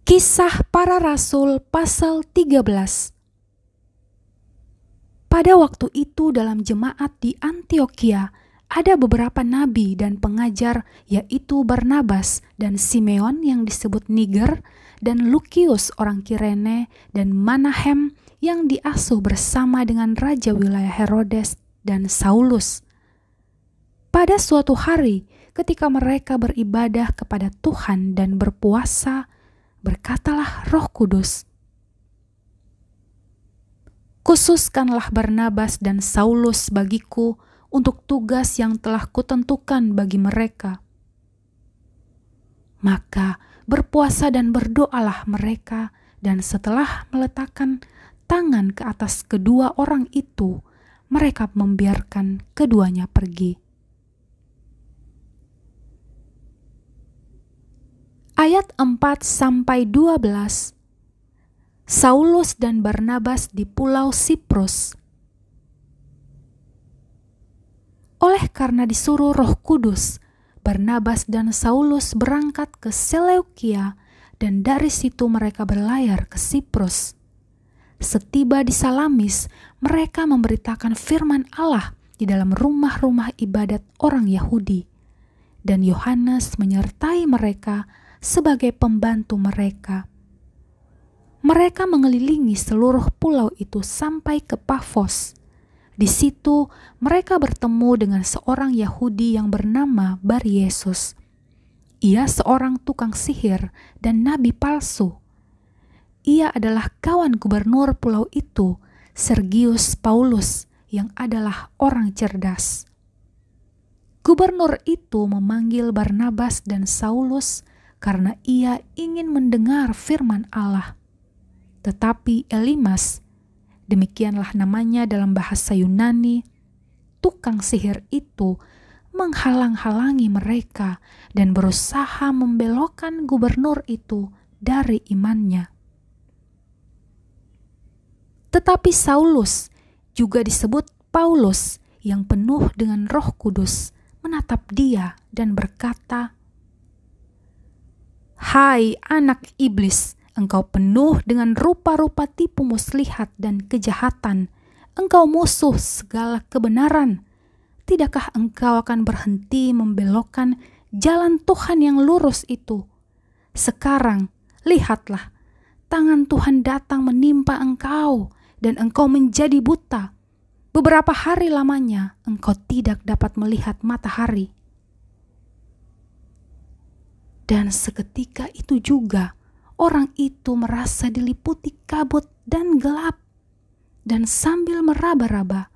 Kisah Para Rasul pasal 13. Pada waktu itu dalam jemaat di Antiokhia ada beberapa nabi dan pengajar, yaitu Barnabas dan Simeon yang disebut Niger, dan Lukius orang Kirene, dan Manahem yang diasuh bersama dengan raja wilayah Herodes dan Saulus. Pada suatu hari ketika mereka beribadah kepada Tuhan dan berpuasa, berkatalah Roh Kudus, "Khususkanlah Barnabas dan Saulus bagiku untuk tugas yang telah kutentukan bagi mereka." Maka berpuasa dan berdoalah mereka, dan setelah meletakkan tangan ke atas kedua orang itu, mereka membiarkan keduanya pergi. Ayat 4-12. Saulus dan Barnabas di Pulau Siprus. Oleh karena disuruh Roh Kudus, Barnabas dan Saulus berangkat ke Seleukia, dan dari situ mereka berlayar ke Siprus. Setiba di Salamis, mereka memberitakan firman Allah di dalam rumah-rumah ibadat orang Yahudi, dan Yohanes menyertai mereka sebagai pembantu mereka. Mereka mengelilingi seluruh pulau itu sampai ke Pafos. Di situ mereka bertemu dengan seorang Yahudi yang bernama Baryesus. Ia seorang tukang sihir dan nabi palsu. Ia adalah kawan gubernur pulau itu, Sergius Paulus, yang adalah orang cerdas. Gubernur itu memanggil Barnabas dan Saulus karena ia ingin mendengar firman Allah. Tetapi Elimas, demikianlah namanya dalam bahasa Yunani, tukang sihir itu menghalang-halangi mereka dan berusaha membelokkan gubernur itu dari imannya. Tetapi Saulus, juga disebut Paulus, yang penuh dengan Roh Kudus, menatap dia dan berkata, "Hai anak iblis, engkau penuh dengan rupa-rupa tipu muslihat dan kejahatan. Engkau musuh segala kebenaran. Tidakkah engkau akan berhenti membelokkan jalan Tuhan yang lurus itu? Sekarang, lihatlah, tangan Tuhan datang menimpa engkau, dan engkau menjadi buta. Beberapa hari lamanya engkau tidak dapat melihat matahari." Dan seketika itu juga orang itu merasa diliputi kabut dan gelap, dan sambil meraba-raba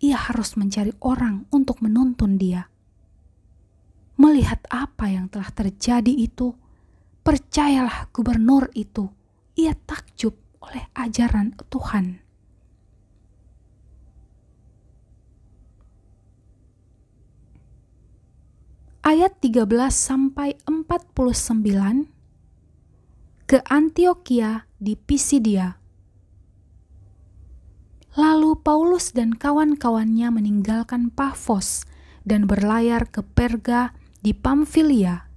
ia harus mencari orang untuk menuntun dia. Melihat apa yang telah terjadi itu, percayalah gubernur itu, ia takjub oleh ajaran Tuhan. Ayat 13-49. Ke Antiokhia di Pisidia. Lalu Paulus dan kawan-kawannya meninggalkan Pafos dan berlayar ke Perga di Pamfilia.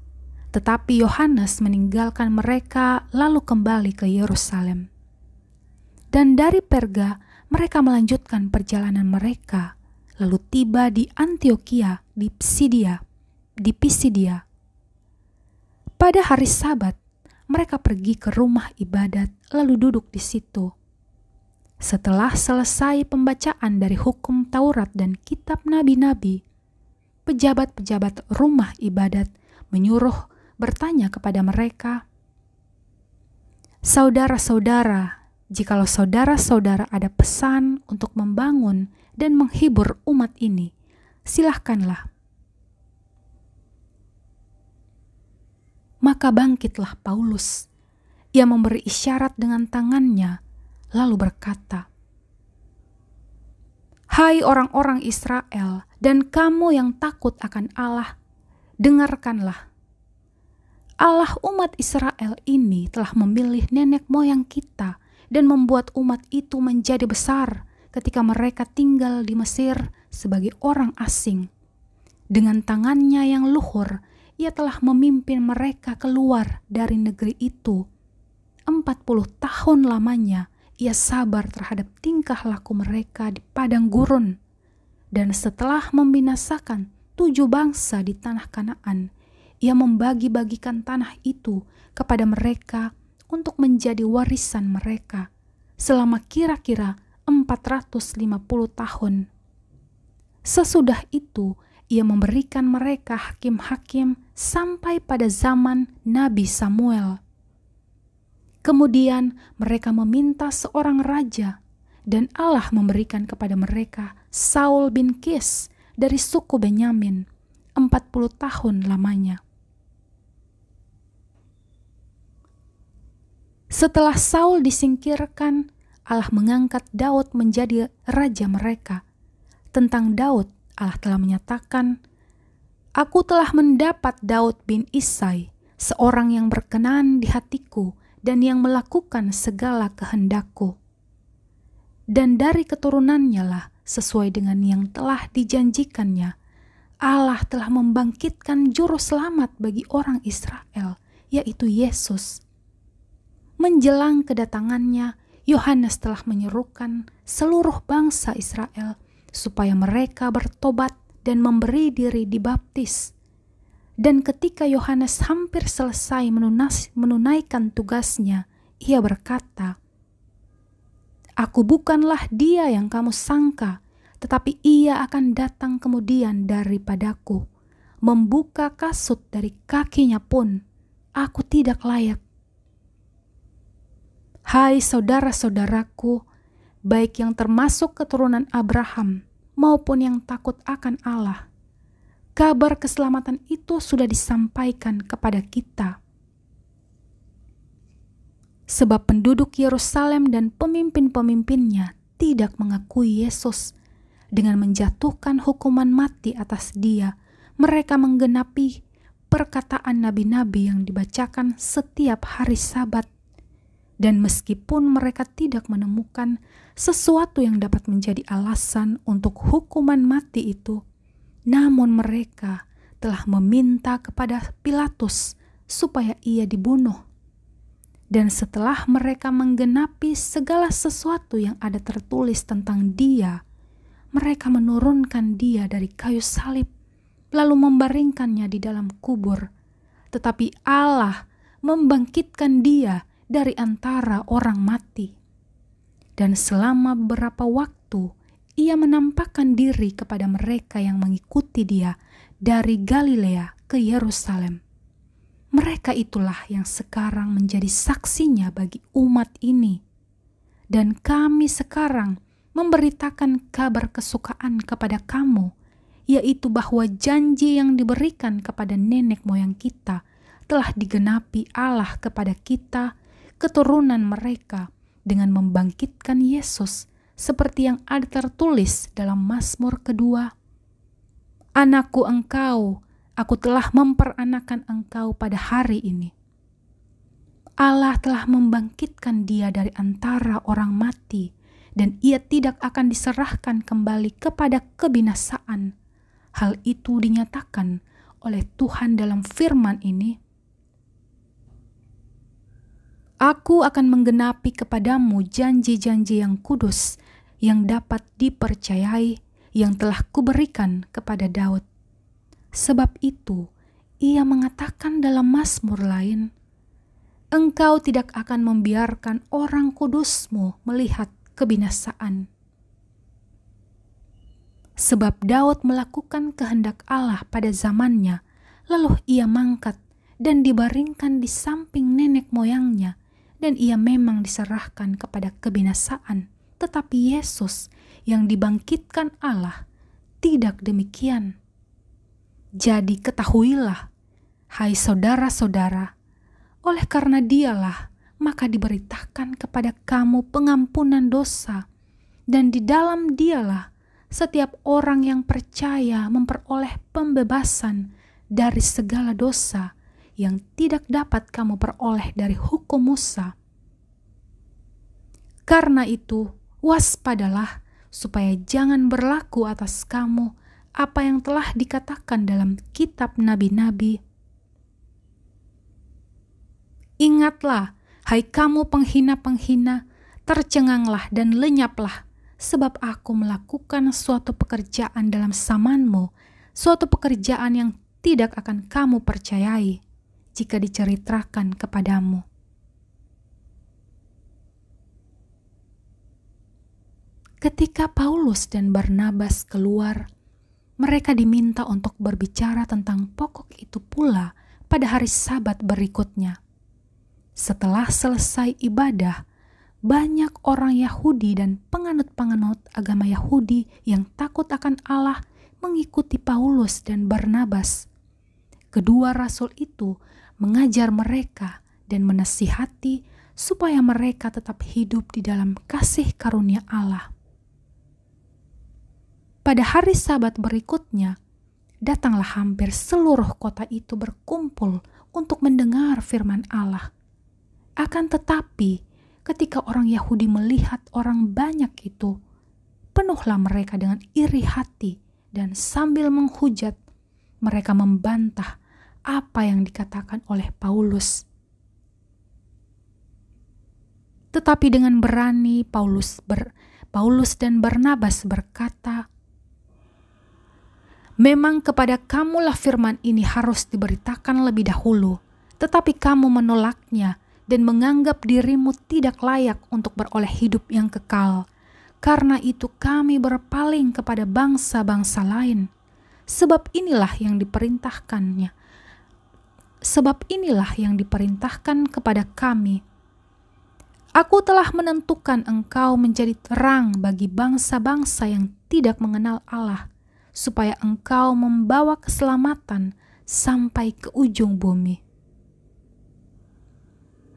Tetapi Yohanes meninggalkan mereka lalu kembali ke Yerusalem. Dan dari Perga mereka melanjutkan perjalanan mereka, lalu tiba di Antiokhia di Pisidia. Pada hari Sabat, mereka pergi ke rumah ibadat lalu duduk di situ. Setelah selesai pembacaan dari hukum Taurat dan kitab nabi-nabi, pejabat-pejabat rumah ibadat menyuruh bertanya kepada mereka, "Saudara-saudara, jikalau saudara-saudara ada pesan untuk membangun dan menghibur umat ini, silahkanlah." Maka bangkitlah Paulus. Ia memberi isyarat dengan tangannya, lalu berkata, "Hai orang-orang Israel dan kamu yang takut akan Allah, dengarkanlah. Allah umat Israel ini telah memilih nenek moyang kita dan membuat umat itu menjadi besar ketika mereka tinggal di Mesir sebagai orang asing. Dengan tangannya yang luhur, Ia telah memimpin mereka keluar dari negeri itu. 40 tahun lamanya ia sabar terhadap tingkah laku mereka di padang gurun. Dan setelah membinasakan 7 bangsa di tanah Kanaan, ia membagi-bagikan tanah itu kepada mereka untuk menjadi warisan mereka selama kira-kira 450 tahun. Sesudah itu, ia memberikan mereka hakim-hakim sampai pada zaman Nabi Samuel. Kemudian mereka meminta seorang raja, dan Allah memberikan kepada mereka Saul bin Kis dari suku Benyamin, 40 tahun lamanya. Setelah Saul disingkirkan, Allah mengangkat Daud menjadi raja mereka. Tentang Daud, Allah telah menyatakan, "Aku telah mendapat Daud bin Isai, seorang yang berkenan di hatiku dan yang melakukan segala kehendakku." Dan dari keturunannya lah, sesuai dengan yang telah dijanjikannya, Allah telah membangkitkan juru selamat bagi orang Israel, yaitu Yesus. Menjelang kedatangannya, Yohanes telah menyerukan seluruh bangsa Israel supaya mereka bertobat dan memberi diri dibaptis. Dan ketika Yohanes hampir selesai menunaikan tugasnya, ia berkata, "Aku bukanlah dia yang kamu sangka, tetapi ia akan datang kemudian daripadaku. Membuka kasut dari kakinya pun, aku tidak layak." Hai saudara-saudaraku, baik yang termasuk keturunan Abraham maupun yang takut akan Allah, kabar keselamatan itu sudah disampaikan kepada kita. Sebab penduduk Yerusalem dan pemimpin-pemimpinnya tidak mengakui Yesus. Dengan menjatuhkan hukuman mati atas dia, mereka menggenapi perkataan nabi-nabi yang dibacakan setiap hari Sabat. Dan meskipun mereka tidak menemukan sesuatu yang dapat menjadi alasan untuk hukuman mati itu, namun mereka telah meminta kepada Pilatus supaya ia dibunuh. Dan setelah mereka menggenapi segala sesuatu yang ada tertulis tentang dia, mereka menurunkan dia dari kayu salib, lalu membaringkannya di dalam kubur. Tetapi Allah membangkitkan dia dari antara orang mati. Dan selama beberapa waktu, ia menampakkan diri kepada mereka yang mengikuti dia dari Galilea ke Yerusalem. Mereka itulah yang sekarang menjadi saksinya bagi umat ini. Dan kami sekarang memberitakan kabar kesukaan kepada kamu, yaitu bahwa janji yang diberikan kepada nenek moyang kita telah digenapi Allah kepada kita, keturunan mereka, dengan membangkitkan Yesus seperti yang ada tertulis dalam Mazmur kedua. "Anakku engkau, aku telah memperanakan engkau pada hari ini." Allah telah membangkitkan dia dari antara orang mati, dan ia tidak akan diserahkan kembali kepada kebinasaan. Hal itu dinyatakan oleh Tuhan dalam firman ini, "Aku akan menggenapi kepadamu janji-janji yang kudus yang dapat dipercayai yang telah kuberikan kepada Daud." Sebab itu, ia mengatakan dalam Mazmur lain, "Engkau tidak akan membiarkan orang kudusmu melihat kebinasaan." Sebab Daud melakukan kehendak Allah pada zamannya, lalu ia mangkat dan dibaringkan di samping nenek moyangnya, dan ia memang diserahkan kepada kebinasaan. Tetapi Yesus yang dibangkitkan Allah tidak demikian. Jadi ketahuilah, hai saudara-saudara, oleh karena dialah maka diberitakan kepada kamu pengampunan dosa, dan di dalam dialah setiap orang yang percaya memperoleh pembebasan dari segala dosa yang tidak dapat kamu peroleh dari hukum Musa. Karena itu, waspadalah supaya jangan berlaku atas kamu apa yang telah dikatakan dalam kitab nabi-nabi. Ingatlah, Hai kamu penghina-penghina, tercenganglah dan lenyaplah, sebab aku melakukan suatu pekerjaan dalam zamanmu, suatu pekerjaan yang tidak akan kamu percayai jika diceritakan kepadamu. Ketika Paulus dan Barnabas keluar, mereka diminta untuk berbicara tentang pokok itu pula pada hari Sabat berikutnya. Setelah selesai ibadah, banyak orang Yahudi dan penganut-penganut agama Yahudi yang takut akan Allah mengikuti Paulus dan Barnabas. Kedua rasul itu mengajar mereka dan menasihati supaya mereka tetap hidup di dalam kasih karunia Allah. Pada hari Sabat berikutnya, datanglah hampir seluruh kota itu berkumpul untuk mendengar firman Allah. Akan tetapi, ketika orang Yahudi melihat orang banyak itu, penuhlah mereka dengan iri hati dan sambil menghujat, mereka membantah apa yang dikatakan oleh Paulus. Tetapi dengan berani Paulus dan Barnabas berkata, "Memang kepada kamulah firman ini harus diberitakan lebih dahulu, tetapi kamu menolaknya dan menganggap dirimu tidak layak untuk beroleh hidup yang kekal. Karena itu kami berpaling kepada bangsa-bangsa lain. Sebab inilah yang diperintahkan kepada kami. Aku telah menentukan engkau menjadi terang bagi bangsa-bangsa yang tidak mengenal Allah, supaya engkau membawa keselamatan sampai ke ujung bumi."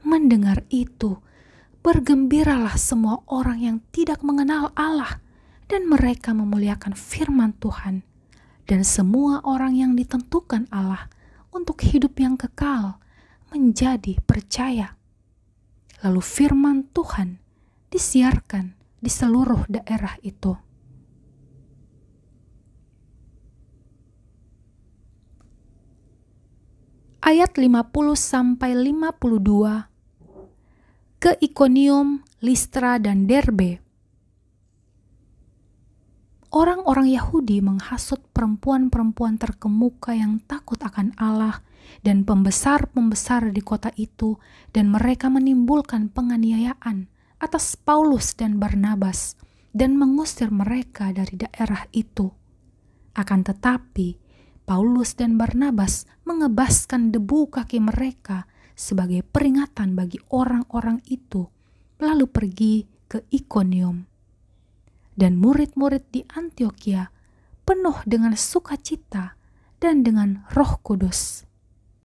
Mendengar itu, bergembiralah semua orang yang tidak mengenal Allah, dan mereka memuliakan firman Tuhan. Dan semua orang yang ditentukan Allah untuk hidup yang kekal menjadi percaya. Lalu firman Tuhan disiarkan di seluruh daerah itu. Ayat 50-52. Ke Ikonium, Listra, dan Derbe. Orang-orang Yahudi menghasut perempuan-perempuan terkemuka yang takut akan Allah dan pembesar-pembesar di kota itu, dan mereka menimbulkan penganiayaan atas Paulus dan Barnabas dan mengusir mereka dari daerah itu. Akan tetapi, Paulus dan Barnabas mengebaskan debu kaki mereka sebagai peringatan bagi orang-orang itu, lalu pergi ke Ikonium. Dan murid-murid di Antiokhia penuh dengan sukacita dan dengan Roh Kudus.